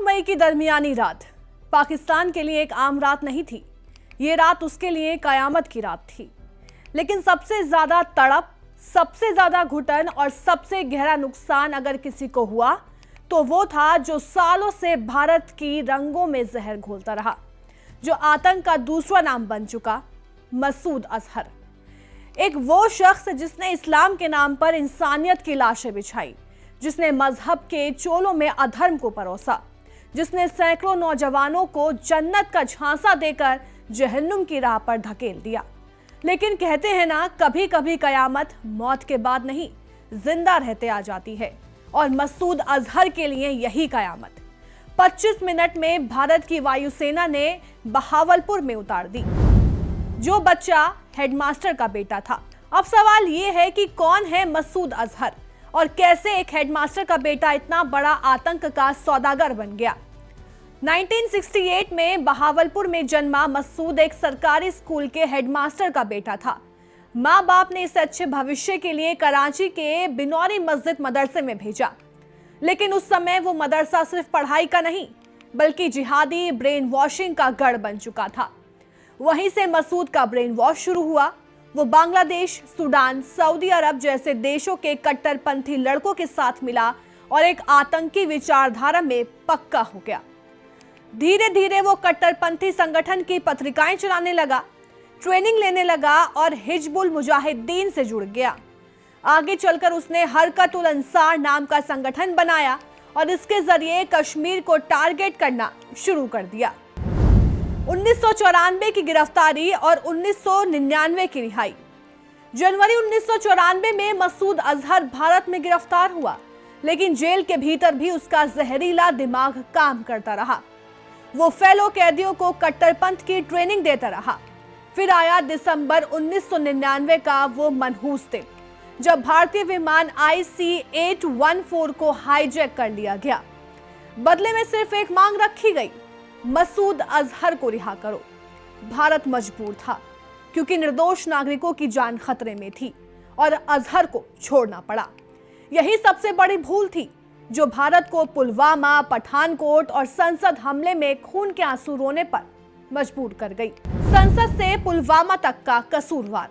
मई की दरमियानी रात पाकिस्तान के लिए एक आम रात नहीं थी। ये रात उसके लिए कयामत की रात थी। लेकिन सबसे ज्यादा तड़प, सबसे ज्यादा घुटन और सबसे गहरा नुकसान अगर किसी को हुआ तो वो था जो सालों से भारत की रंगों में जहर घोलता रहा, जो आतंक का दूसरा नाम बन चुका, मसूद अजहर। एक वो शख्स जिसने इस्लाम के नाम पर इंसानियत की लाशें बिछाई, जिसने मजहब के चोलों में अधर्म को परोसा, जिसने सैकड़ों नौजवानों को जन्नत का झांसा देकर जहन्नुम की राह पर धकेल दिया। लेकिन कहते हैं ना, कभी कभी कयामत मौत के बाद नहीं, जिंदा रहते आ जाती है। और मसूद अजहर के लिए यही कयामत 25 मिनट में भारत की वायुसेना ने बहावलपुर में उतार दी। जो बच्चा हेडमास्टर का बेटा था। अब सवाल यह है कि कौन है मसूद अजहर और कैसे एक हेडमास्टर का बेटा इतना बड़ा आतंक का सौदागर बन गया। 1968 में बहावलपुर में जन्मा मसूद एक सरकारी स्कूल के हेडमास्टर का बेटा था। माँ बाप ने इसे अच्छे भविष्य के लिए कराची के बिनौरी मस्जिद मदरसे में भेजा। लेकिन उस समय वो मदरसा सिर्फ पढ़ाई का नहीं बल्कि जिहादी ब्रेन वॉशिंग का गढ़ बन चुका था। वहीं से मसूद का ब्रेन वॉश शुरू हुआ। वो बांग्लादेश, सूडान, सऊदी अरब जैसे देशों के कट्टरपंथी लड़कों के साथ मिला और एक आतंकी विचारधारा में पक्का हो गया। धीरे धीरे वो कट्टरपंथी संगठन की पत्रिकाएं चलाने लगा, ट्रेनिंग लेने लगा और हिजबुल मुजाहिदीन से जुड़ गया। आगे चलकर उसने हरकतुल अंसार नाम का संगठन बनाया और इसके जरिए कश्मीर को टारगेट करना शुरू कर दिया। 1994 की गिरफ्तारी और 1999 की रिहाई। जनवरी 1994 में मसूद अजहर भारत में गिरफ्तार हुआ, लेकिन जेल के भीतर भी उसका जहरीला दिमाग काम करता रहा। वो फेलो कैदियों को कट्टरपंथ की ट्रेनिंग देता रहा। फिर आया दिसंबर 1999 का वो मनहूस दिन, जब भारतीय विमान IC-814 को हाईजैक कर लिया गया। बदले में सिर्फ एक मांग रखी गई, मसूद अजहर को रिहा करो। भारत मजबूर था क्योंकि निर्दोष नागरिकों की जान खतरे में थी और अजहर को छोड़ना पड़ा। यही सबसे बड़ी भूल थी जो भारत को पुलवामा, पठानकोट और संसद हमले में खून के आंसू रोने पर मजबूर कर गई। संसद से पुलवामा तक का कसूरवार।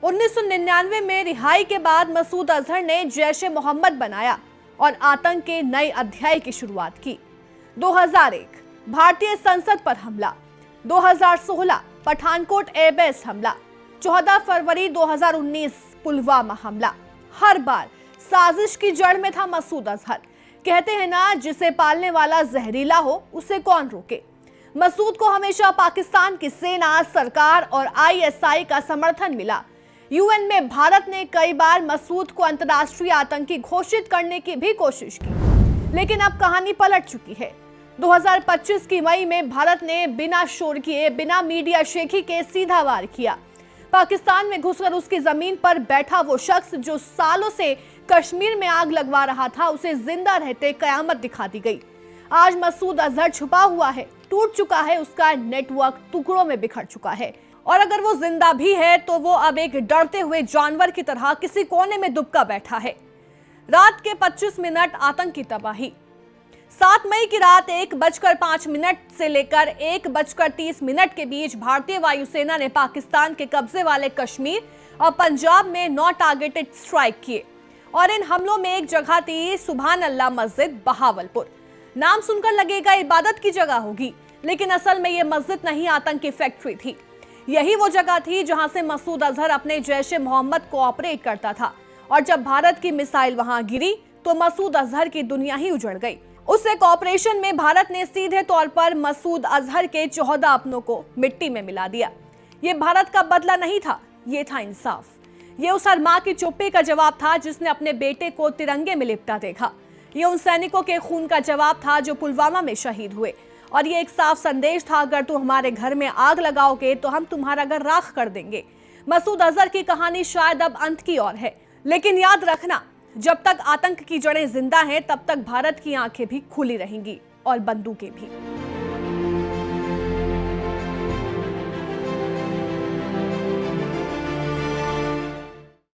1999 में रिहाई के बाद मसूद अजहर ने जैश-ए-मोहम्मद बनाया और आतंक के नए अध्याय की शुरुआत की। 2001 भारतीय संसद पर हमला, 2016 पठानकोट एयरबेस हमला, 14 फरवरी 2019 पुलवामा हमला। हर बार साजिश की जड़ में था मसूद अजहर। कहते हैं ना, जिसे पालने वाला जहरीला हो उसे कौन रोके। मसूद को हमेशा पाकिस्तान की सेना, सरकार और ISI का समर्थन मिला। UN में भारत ने कई बार मसूद को अंतर्राष्ट्रीय आतंकी घोषित करने की भी कोशिश की, लेकिन अब कहानी पलट चुकी है। 2025 की मई में भारत ने बिना शोर किए, बिना मीडिया शेखी के सीधा वार किया। पाकिस्तान में घुसकर उसकी जमीन पर बैठा वो शख्स जो सालों से कश्मीर में आग लगवा रहा था, उसे जिंदा रहते कयामत दिखा दी गई। आज मसूद अजहर छुपा हुआ है, टूट चुका है, उसका नेटवर्क टुकड़ों में बिखर चुका है। और अगर वो जिंदा भी है तो वो अब एक डरते हुए जानवर की तरह किसी कोने में दुबका बैठा है। रात के 25 मिनट आतंक की तबाही। 7 मई की रात 1:05 से लेकर 1:30 के बीच भारतीय वायुसेना ने पाकिस्तान के कब्जे वाले कश्मीर और पंजाब में 9 टारगेटेड स्ट्राइक किए। और इन हमलों में एक जगह थी सुभान अल्लाह मस्जिद बहावलपुर। नाम सुनकर लगेगा इबादत की जगह होगी, लेकिन असल में यह मस्जिद नहीं, आतंक की फैक्ट्री थी। यही वो जगह थी जहां से मसूद अजहर अपने जैश-ए-मोहम्मद को ऑपरेट करता था। और जब भारत की मिसाइल वहां गिरी तो मसूद अजहर की दुनिया ही उजड़ गई। उस एक ऑपरेशन में भारत ने सीधे तौर पर मसूद अजहर के 14 अपनों को मिट्टी में मिला दिया। ये भारत का बदला नहीं था, ये था इंसाफ। ये उस हर मां की चुप्पी का जवाब था जिसने अपने बेटे को तिरंगे में लिपटा देखा। ये उन सैनिकों के खून का जवाब था जो पुलवामा में शहीद हुए। और ये एक साफ संदेश था, अगर तुम हमारे घर में आग लगाओगे तो हम तुम्हारा घर राख कर देंगे। मसूद अजहर की कहानी शायद अब अंत की ओर है, लेकिन याद रखना, जब तक आतंक की जड़ें जिंदा हैं तब तक भारत की आंखें भी खुली रहेंगी और बंदूकें भी।